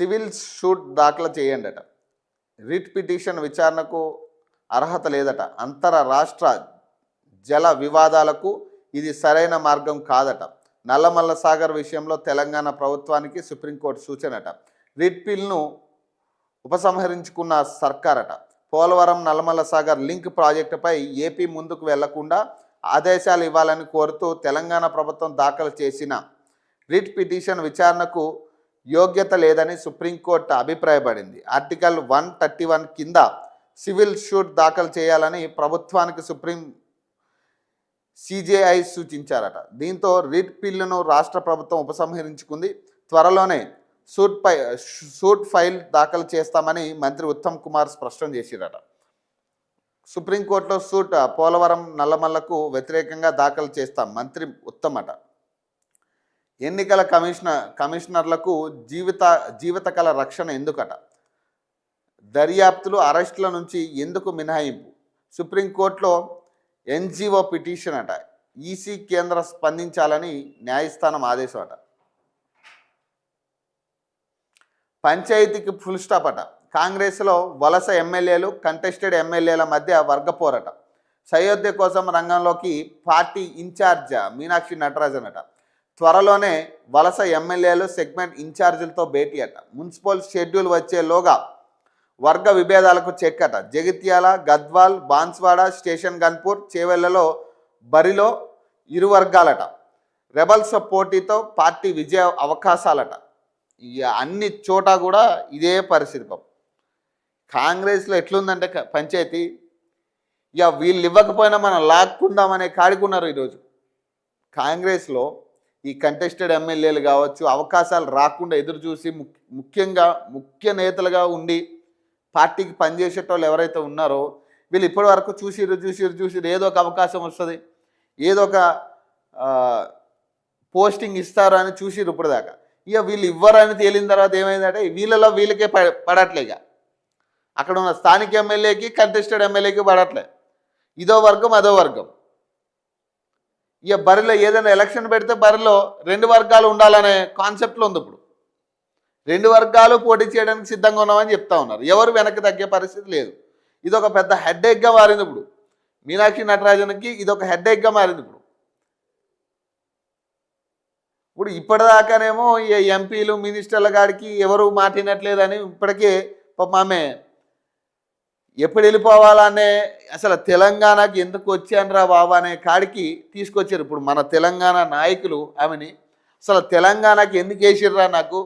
Civil shoot దాఖలు చేయండట. Writ petition విచారణకు అర్హత లేదట. అంతర జల వివాదాలకు ఇది సరైన మార్గం కాదట. నల్లమల్ల సాగర్ విషయంలో తెలంగాణ ప్రభుత్వానికి సుప్రీంకోర్టు సూచనట. రిట్ పిల్ను ఉపసంహరించుకున్న సర్కారట. పోలవరం నల్లమల్ల సాగర్ లింక్ ప్రాజెక్టుపై ఏపీ ముందుకు వెళ్లకుండా ఆదేశాలు ఇవ్వాలని కోరుతూ తెలంగాణ ప్రభుత్వం దాఖలు చేసిన రిట్ పిటిషన్ విచారణకు యోగ్యత లేదని సుప్రీంకోర్టు అభిప్రాయపడింది. ఆర్టికల్ 131 కింద సివిల్ షూట్ దాఖలు చేయాలని ప్రభుత్వానికి సిజేఐ సూచించారట. దీంతో రిట్ పిల్లును రాష్ట్ర ప్రభుత్వం ఉపసంహరించుకుంది. త్వరలోనే సూట్ ఫైల్ దాఖలు చేస్తామని మంత్రి ఉత్తమ్ కుమార్ స్పష్టం చేసిరట. సుప్రీంకోర్టులో సూట్ పోలవరం నల్లమల్లకు వ్యతిరేకంగా దాఖలు చేస్తాం మంత్రి ఉత్తమ్ అట. ఎన్నికల కమిషనర్లకు జీవితకాల రక్షణ ఎందుకట. దర్యాప్తులు అరెస్టుల నుంచి ఎందుకు మినహాయింపు. సుప్రీంకోర్టులో ఎన్జిఓ పిటిషన్ అట. ఈసీ కేంద్ర స్పందించాలని న్యాయస్థానం ఆదేశం అట. పంచాయతీకి ఫుల్ స్టాప్ అట. కాంగ్రెస్లో వలస ఎమ్మెల్యేలు కంటెస్టెడ్ ఎమ్మెల్యేల మధ్య వర్గపోరట. సయోధ్య కోసం రంగంలోకి పార్టీ ఇన్ఛార్జ్ మీనాక్షి నటరాజన్ అట. త్వరలోనే వలస ఎమ్మెల్యేలు సెగ్మెంట్ ఇన్ఛార్జీలతో భేటీ అట. మున్సిపల్ షెడ్యూల్ వచ్చేలోగా వర్గ విభేదాలకు చెక్ అట. జగిత్యాల, గద్వాల్, బాన్స్వాడ, స్టేషన్ గన్పూర్, చేవెళ్లలో బరిలో ఇరు వర్గాలట. రెబల్స్ పోటీతో పార్టీ విజయ అవకాశాలట. ఇక అన్ని చోట కూడా ఇదే పరిస్థితి. పాపం కాంగ్రెస్లో ఎట్లుందంటే పంచాయతీ ఇక వీళ్ళు ఇవ్వకపోయినా మనం లాక్కుందామనే కాడికున్నారు. ఈరోజు కాంగ్రెస్లో ఈ కంటెస్టెడ్ ఎమ్మెల్యేలు కావచ్చు, అవకాశాలు రాకుండా ఎదురు చూసి ముఖ్య నేతలుగా ఉండి పార్టీకి పనిచేసేటోళ్ళు ఎవరైతే ఉన్నారో వీళ్ళు ఇప్పటి వరకు చూసిరు ఏదో ఒక అవకాశం వస్తుంది, ఏదో ఒక పోస్టింగ్ ఇస్తారు అని చూసిరు ఇప్పుడు దాకా. ఇక వీళ్ళు ఇవ్వరని తేలిన తర్వాత ఏమైందంటే వీళ్ళలో వీళ్ళకే పడట్లేక. అక్కడ ఉన్న స్థానిక ఎమ్మెల్యేకి కంటెస్టెడ్ ఎమ్మెల్యేకి పడట్లే. ఇదో వర్గం అదో వర్గం. ఇక బరిలో ఏదైనా ఎలక్షన్ పెడితే బరిలో 2 వర్గాలు ఉండాలనే కాన్సెప్ట్లో ఉంది. ఇప్పుడు 2 వర్గాలు పోటీ చేయడానికి సిద్ధంగా ఉన్నామని చెప్తా ఉన్నారు. ఎవరు వెనక్కి తగ్గే పరిస్థితి లేదు. ఇది ఒక పెద్ద హెడ్ఏక్గా మారింది. ఇప్పుడు మీనాక్షి నటరాజన్కి ఇది ఒక హెడ్ఏక్గా మారింది. ఇప్పుడు ఇప్పటిదాకానేమో ఎంపీలు మినిస్టర్ల కాడికి ఎవరు మాటినట్లేదని ఇప్పటికే పాపం ఆమె ఎప్పుడు వెళ్ళిపోవాలనే అసలు తెలంగాణకి ఎందుకు వచ్చానరా బాబా అనే కాడికి తీసుకొచ్చారు. ఇప్పుడు మన తెలంగాణ నాయకులు ఆమెని అసలు తెలంగాణకి ఎందుకు వేసిర్రా, నాకు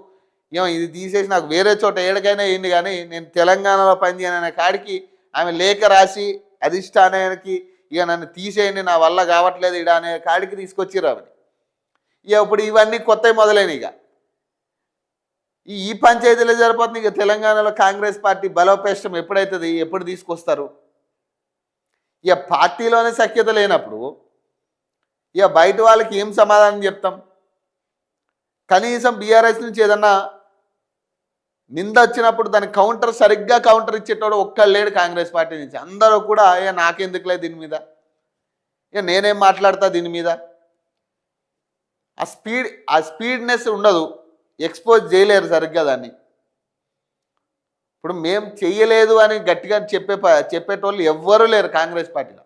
ఏమో ఇది తీసేసి నాకు వేరే చోట ఏడకైనా వేయండి కానీ నేను తెలంగాణలో పనిచేయననే కాడికి ఆమె లేఖ రాసి అధిష్టానానికి ఇక నన్ను తీసేయండి, నా వల్ల కావట్లేదు ఇడ అనే కాడికి తీసుకొచ్చిర్రు ఆమెని. ఇక ఇప్పుడు ఇవన్నీ కొత్తవి మొదలైనవి. ఇక ఈ పంచాయతీలో జరిపోతుంది. ఇక తెలంగాణలో కాంగ్రెస్ పార్టీ బలోపేష్టం ఎప్పుడైతుంది, ఎప్పుడు తీసుకొస్తారు? ఇక పార్టీలోనే సఖ్యత లేనప్పుడు ఇక బయట వాళ్ళకి ఏం సమాధానం చెప్తాం? కనీసం బీఆర్ఎస్ నుంచి ఏదన్నా నింద వచ్చినప్పుడు దానికి సరిగ్గా కౌంటర్ ఇచ్చేటోడు ఒక్కళ్ళు లేడు కాంగ్రెస్ పార్టీ నుంచి. అందరూ కూడా నాకెందుకులే దీని మీద, ఇక నేనేం మాట్లాడతా దీని మీద. ఆ స్పీడ్నెస్ ఉండదు, ఎక్స్పోజ్ చేయలేరు సరిగ్గా దాన్ని. ఇప్పుడు మేము చెయ్యలేదు అని గట్టిగా చెప్పేటోళ్ళు ఎవ్వరూ లేరు కాంగ్రెస్ పార్టీలో.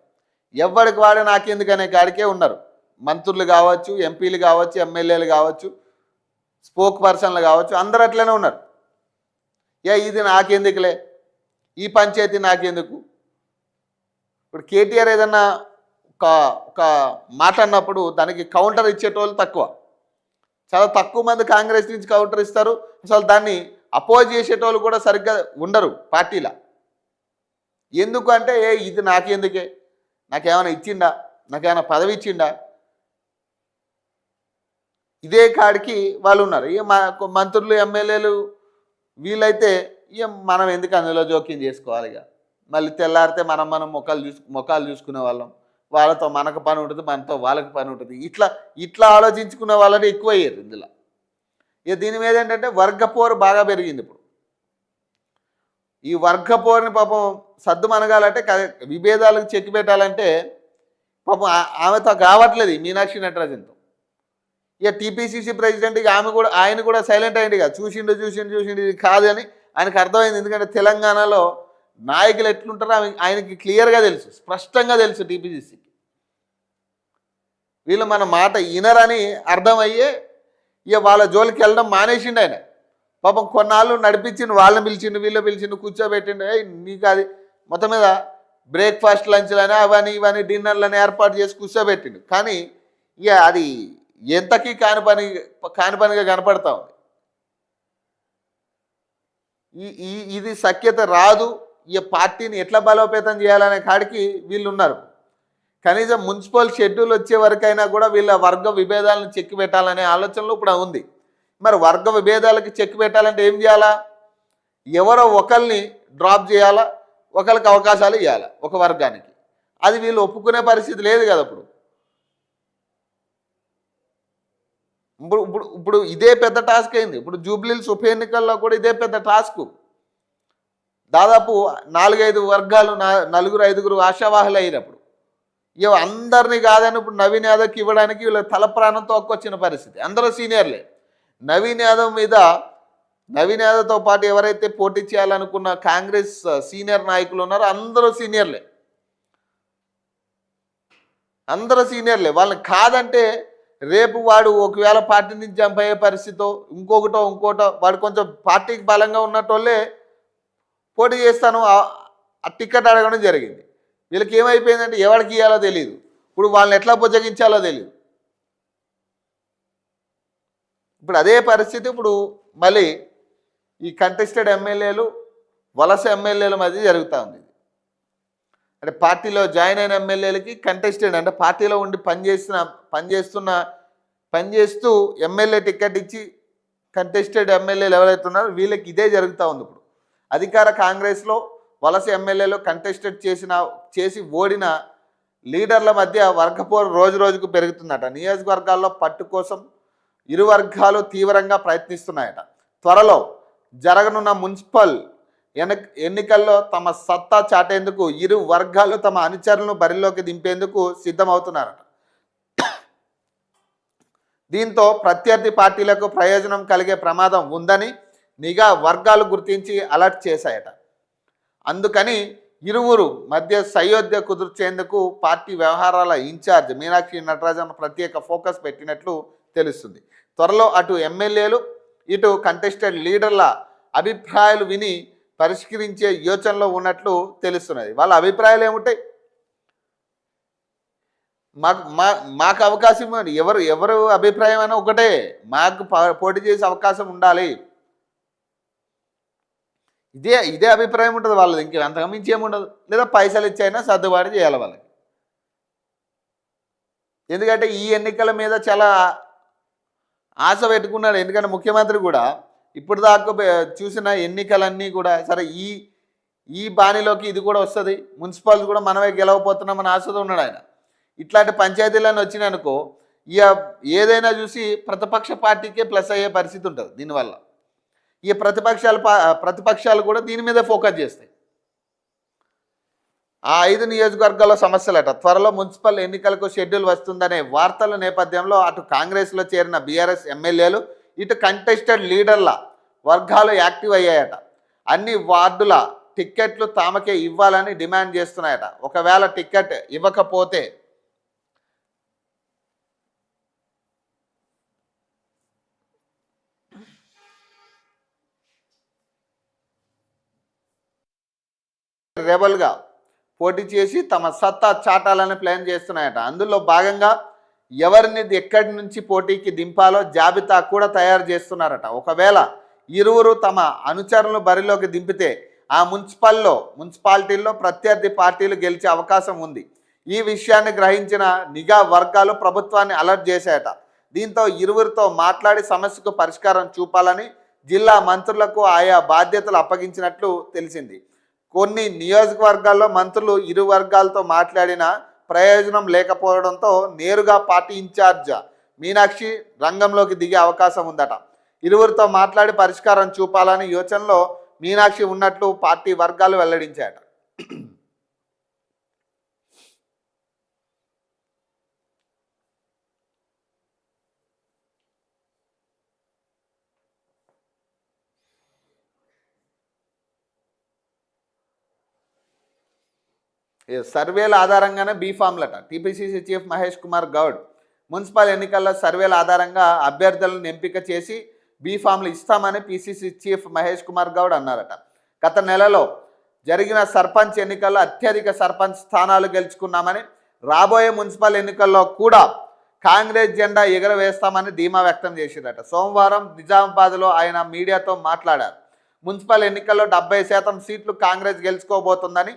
ఎవరికి వాడే నాకెందుకనే కాడికే ఉన్నారు. మంత్రులు కావచ్చు, ఎంపీలు కావచ్చు, ఎమ్మెల్యేలు కావచ్చు, స్పోక్ పర్సన్లు కావచ్చు, అందరూ అట్లనే ఉన్నారు. ఇది నాకెందుకులే, ఈ పంచాయతీ నాకెందుకు. ఇప్పుడు కేటీఆర్ ఏదన్నా ఒక మాట అన్నప్పుడు దానికి కౌంటర్ ఇచ్చేటోళ్ళు తక్కువ, చాలా తక్కువ మంది కాంగ్రెస్ నుంచి కౌంటర్ ఇస్తారు. అసలు దాన్ని అపోజ్ చేసేటోళ్ళు కూడా సరిగ్గా ఉండరు పార్టీలో. ఎందుకు అంటే ఇది నాకెందుకే, నాకేమైనా ఇచ్చిండా, నాకేమైనా పదవి ఇచ్చిండా, ఇదే కాడికి వాళ్ళు ఉన్నారు. ఇక మంత్రులు ఎమ్మెల్యేలు వీళ్ళైతే ఇక మనం ఎందుకు అందులో జోక్యం చేసుకోవాలి? ఇక మళ్ళీ తెల్లారితే మనం ముఖాలు చూసుకునే వాళ్ళం, వాళ్ళతో మనకు పని ఉంటుంది, మనతో వాళ్ళకి పని ఉంటుంది. ఇట్లా ఆలోచించుకునే వాళ్ళని ఎక్కువ అయ్యారు ఇందులో. ఇక దీని మీద ఏంటంటే వర్గపోరు బాగా పెరిగింది. ఇప్పుడు ఈ వర్గపోరుని పాపం సద్దు మనగాలంటే విభేదాలకు చెక్కి పెట్టాలంటే పాపం ఆమెతో కావట్లేదు మీనాక్షి నటరాజన్తో. ఇక టీపీసీసీ ప్రెసిడెంట్ ఇక ఆయన కూడా సైలెంట్ అయ్యింది ఇక చూసిండు ఇది కాదు అని ఆయనకు అర్థమైంది. ఎందుకంటే తెలంగాణలో నాయకులు ఎట్లుంటారో ఆయనకి క్లియర్గా తెలుసు, స్పష్టంగా తెలుసు టీపీసీసీకి. వీళ్ళు మన మాట వినరని అర్థమయ్యే ఇక వాళ్ళ జోలికి వెళ్ళడం మానేసిండు ఆయన. పాపం కొన్నాళ్ళు నడిపించిండు, వాళ్ళని పిలిచిండు వీళ్ళు పిలిచిండు, కూర్చోబెట్టిండు. నీకు అది మొత్తం మీద బ్రేక్ఫాస్ట్ లంచ్లని అవన్నీ ఇవన్నీ డిన్నర్లని ఏర్పాటు చేసి కూర్చోబెట్టిండు. కానీ ఇక అది ఎంతకీ కాని పనిగా కనపడతా ఉంది. ఇది సఖ్యత రాదు. ఈ పార్టీని ఎట్లా బలోపేతం చేయాలనే కాడికి వీళ్ళు ఉన్నారు. కనీసం మున్సిపల్ షెడ్యూల్ వచ్చే వరకైనా కూడా వీళ్ళ వర్గ విభేదాలను చెక్కి పెట్టాలనే ఆలోచనలో ఇప్పుడు ఉంది. మరి వర్గ విభేదాలకి చెక్ పెట్టాలంటే ఏం చేయాలా? ఎవరో ఒకరిని డ్రాప్ చేయాలా, ఒకరికి అవకాశాలు ఇవ్వాలా ఒక వర్గానికి. అది వీళ్ళు ఒప్పుకునే పరిస్థితి లేదు కదా. ఇప్పుడు ఇదే పెద్ద టాస్క్ అయింది. ఇప్పుడు జూబ్లీహిల్స్ ఉప ఎన్నికల్లో కూడా ఇదే పెద్ద టాస్క్. దాదాపు 4-5 వర్గాలు 4-5 ఆశావాహులు అయినప్పుడు ఇక అందరినీ కాదని ఇప్పుడు నవీన్ యాదవ్కి ఇవ్వడానికి వీళ్ళ తల ప్రాణం తోక్కొచ్చిన పరిస్థితి. అందరూ సీనియర్లే. నవీన్ యాదవ్తో పాటు ఎవరైతే పోటీ చేయాలనుకున్న కాంగ్రెస్ సీనియర్ నాయకులు ఉన్నారో అందరూ సీనియర్లే. వాళ్ళని కాదంటే రేపు వాడు ఒకవేళ పార్టీ నుంచి జంప్ అయ్యే పరిస్థితో ఇంకోటో వాడు కొంచెం పార్టీకి బలంగా ఉన్నట్టోళ్ళే పోటీ చేస్తాను ఆ టికెట్ అడగడం జరిగింది. వీళ్ళకి ఏమైపోయిందంటే ఎవరికి ఇవ్వాలో తెలియదు. ఇప్పుడు వాళ్ళని ఎట్లా బుజ్జగించాలో తెలియదు. ఇప్పుడు అదే పరిస్థితి ఇప్పుడు మళ్ళీ ఈ కంటెస్టెడ్ ఎమ్మెల్యేలు వలస ఎమ్మెల్యేల మధ్య జరుగుతూ ఉంది. అంటే పార్టీలో జాయిన్ అయిన ఎమ్మెల్యేలకి కంటెస్టెడ్ అంటే పార్టీలో ఉండి పనిచేస్తూ ఎమ్మెల్యే టికెట్ ఇచ్చి కంటెస్టెడ్ ఎమ్మెల్యేలు ఎవరైతే ఉన్నారో వీళ్ళకి ఇదే జరుగుతూ ఉంది. ఇప్పుడు అధికార కాంగ్రెస్లో వలస ఎమ్మెల్యేలు కంటెస్టెడ్ చేసి ఓడిన లీడర్ల మధ్య వర్గపోరు రోజు రోజుకు పెరుగుతుందట. నియోజకవర్గాల్లో పట్టు కోసం ఇరు వర్గాలు తీవ్రంగా ప్రయత్నిస్తున్నాయట. త్వరలో జరగనున్న మున్సిపల్ ఎన్నికల్లో తమ సత్తా చాటేందుకు ఇరు వర్గాలు తమ అనుచరులను బరిలోకి దింపేందుకు సిద్ధమవుతున్నారట. దీంతో ప్రత్యర్థి పార్టీలకు ప్రయోజనం కలిగే ప్రమాదం ఉందని నిఘా వర్గాలు గుర్తించి అలర్ట్ చేశాయట. అందుకని ఇరువురు మధ్య సయోధ్య కుదుర్చేందుకు పార్టీ వ్యవహారాల ఇన్ఛార్జ్ మీనాక్షి నటరాజన్ ప్రత్యేక ఫోకస్ పెట్టినట్లు తెలుస్తుంది. త్వరలో అటు ఎమ్మెల్యేలు ఇటు కంటెస్టెడ్ లీడర్ల అభిప్రాయాలు విని పరిష్కరించే యోచనలో ఉన్నట్లు తెలుస్తున్నది. వాళ్ళ అభిప్రాయాలు ఏముంటాయి? మాకు అవకాశం ఎవరు అభిప్రాయం అయినా ఒకటే, మాకు పోటీ చేసే అవకాశం ఉండాలి. ఇదే అభిప్రాయం ఉంటుంది వాళ్ళది. ఇంక అంతగా మించి ఏముండదు. లేదా పైసలు ఇచ్చైనా సర్దుబాటు చేయాలి వాళ్ళకి. ఎందుకంటే ఈ ఎన్నికల మీద చాలా ఆశ పెట్టుకున్నాడు. ఎందుకంటే ముఖ్యమంత్రి కూడా ఇప్పుడు దాకా చూసిన ఎన్నికలన్నీ కూడా సరే ఈ బాణిలోకి ఇది కూడా వస్తుంది, మున్సిపాలిటీ కూడా మనమే గెలవబోతున్నామని ఆశతో ఉన్నాడు ఆయన. ఇట్లాంటి పంచాయతీలను వచ్చినాయనుకో ఇక ఏదైనా చూసి ప్రతిపక్ష పార్టీకే ప్లస్ అయ్యే పరిస్థితి ఉంటుంది. దీనివల్ల ఈ ప్రతిపక్షాలు కూడా దీని మీద ఫోకస్ చేస్తాయి. ఆ 5 నియోజకవర్గాల సమస్యలట. త్వరలో మున్సిపల్ ఎన్నికలకు షెడ్యూల్ వస్తుందనే వార్తల నేపథ్యంలో అటు కాంగ్రెస్లో చేరిన బీఆర్ఎస్ ఎమ్మెల్యేలు ఇటు కంటెస్టెడ్ లీడర్ల వర్గాలు యాక్టివ్ అయ్యాయట. అన్ని వార్డుల టిక్కెట్లు తామకే ఇవ్వాలని డిమాండ్ చేస్తున్నాయట. ఒకవేళ టిక్కెట్ ఇవ్వకపోతే రెబల్గా పోటీ చేసి తమ సత్తా చాటాలని ప్లాన్ చేస్తున్నాయట. అందులో భాగంగా ఎవరిని ఎక్కడి నుంచి పోటీకి దింపాలో జాబితా కూడా తయారు చేస్తున్నారట. ఒకవేళ ఇరువురు తమ అనుచరులను బరిలోకి దింపితే ఆ మున్సిపాలిటీల్లో ప్రత్యర్థి పార్టీలు గెలిచే అవకాశం ఉంది. ఈ విషయాన్ని గ్రహించిన నిఘా వర్గాలు ప్రభుత్వాన్ని అలర్ట్ చేశాయట. దీంతో ఇరువురితో మాట్లాడి సమస్యకు పరిష్కారం చూపాలని జిల్లా మంత్రులకు ఆయా బాధ్యతలు అప్పగించినట్లు తెలిసింది. కొన్ని నియోజకవర్గాల్లో మంత్రులు ఇరు వర్గాలతో మాట్లాడిన ప్రయోజనం లేకపోవడంతో నేరుగా పార్టీ ఇన్ఛార్జ్ మీనాక్షి రంగంలోకి దిగే అవకాశం ఉందట. ఇరువురితో మాట్లాడి పరిష్కారం చూపాలని యోచనలో మీనాక్షి ఉన్నట్లు పార్టీ వర్గాలు వెల్లడించాయట. సర్వేల ఆధారంగానే బీఫామ్లట. TPCC chief Mahesh Kumar Goud municipal ఎన్నికల్లో సర్వేల ఆధారంగా అభ్యర్థులను ఎంపిక చేసి బీఫామ్లు ఇస్తామని పీసీసీ చీఫ్ మహేష్ కుమార్ గౌడ్ అన్నారట. గత నెలలో జరిగిన సర్పంచ్ ఎన్నికల్లో అత్యధిక సర్పంచ్ స్థానాలు గెలుచుకున్నామని, రాబోయే మున్సిపల్ ఎన్నికల్లో కూడా కాంగ్రెస్ జెండా ఎగురవేస్తామని ధీమా వ్యక్తం చేసిరట. సోమవారం నిజామాబాద్లో ఆయన మీడియాతో మాట్లాడారు. మున్సిపల్ ఎన్నికల్లో 70% సీట్లు కాంగ్రెస్ గెలుచుకోబోతుందని,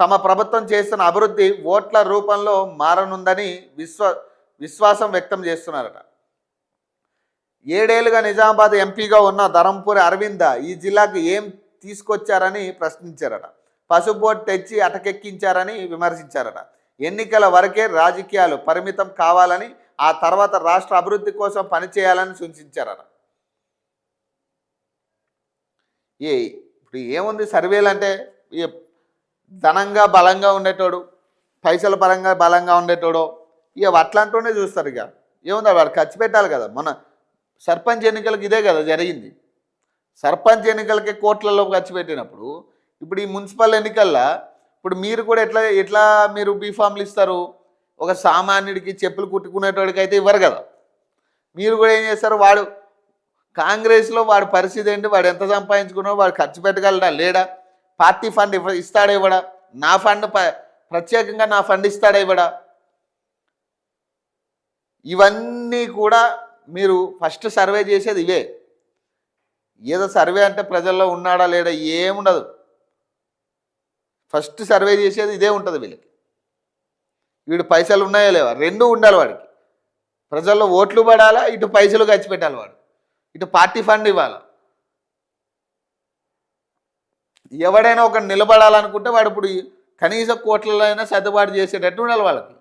తమ ప్రభుత్వం చేస్తున్న అభివృద్ధి ఓట్ల రూపంలో మారనుందని విశ్వాసం వ్యక్తం చేస్తున్నారట. 7 ఏళ్లుగా నిజామాబాద్ ఎంపీగా ఉన్న ధరంపూరి అరవింద ఈ జిల్లాకు ఏం తీసుకొచ్చారని ప్రశ్నించారట. పసుపు బోర్డు తెచ్చి అటకెక్కించారని విమర్శించారట. ఎన్నికల వరకే రాజకీయాలు పరిమితం కావాలని, ఆ తర్వాత రాష్ట్ర అభివృద్ధి కోసం పనిచేయాలని సూచించారట. ఇప్పుడు ఏముంది, సర్వేలు అంటే ధనంగా బలంగా ఉండేటోడు, పైసల పరంగా బలంగా ఉండేటోడో ఇక అట్లాంటినే చూస్తారు. ఇక ఏముంది, వాడు ఖర్చు పెట్టాలి కదా. మన సర్పంచ్ ఎన్నికలకు ఇదే కదా జరిగింది. సర్పంచ్ ఎన్నికలకే కోట్లలో ఖర్చు పెట్టినప్పుడు ఇప్పుడు ఈ మున్సిపల్ ఎన్నికల్లో ఇప్పుడు మీరు కూడా ఎట్లా మీరు బీఫామ్లు ఇస్తారు? ఒక సామాన్యుడికి చెప్పులు కుట్టుకునేటోడికి అయితే ఇవ్వరు కదా. మీరు కూడా ఏం చేస్తారు? వాడు కాంగ్రెస్లో వాడి పరిస్థితి ఏంటి, వాడు ఎంత సంపాదించుకున్నాడో, వాడు ఖర్చు పెట్టగలడా లేడా, పార్టీ ఫండ్ ఇస్తాడా ఇవ్వడా, నా ఫండ్ ప్రత్యేకంగా నా ఫండ్ ఇస్తాడా ఇవ్వడా, ఇవన్నీ కూడా మీరు ఫస్ట్ సర్వే చేసేది ఇవే. ఏదో సర్వే అంటే ప్రజల్లో ఉన్నాడా లేడా ఏముండదు. ఫస్ట్ సర్వే చేసేది ఇదే ఉంటుంది వీళ్ళకి. వీడు పైసలు ఉన్నాయో లేవా రెండూ ఉండాలి వాడికి. ప్రజల్లో ఓట్లు పడాలా, ఇటు పైసలు ఖర్చు పెట్టాలి వాడు, ఇటు పార్టీ ఫండ్ ఇవ్వాలి. ఎవడైనా ఒక నిలబడాలనుకుంటే వాడు ఇప్పుడు కనీస కోట్లలో అయినా సర్దుబాటు చేసేటట్టు ఉండాలి వాళ్ళకి.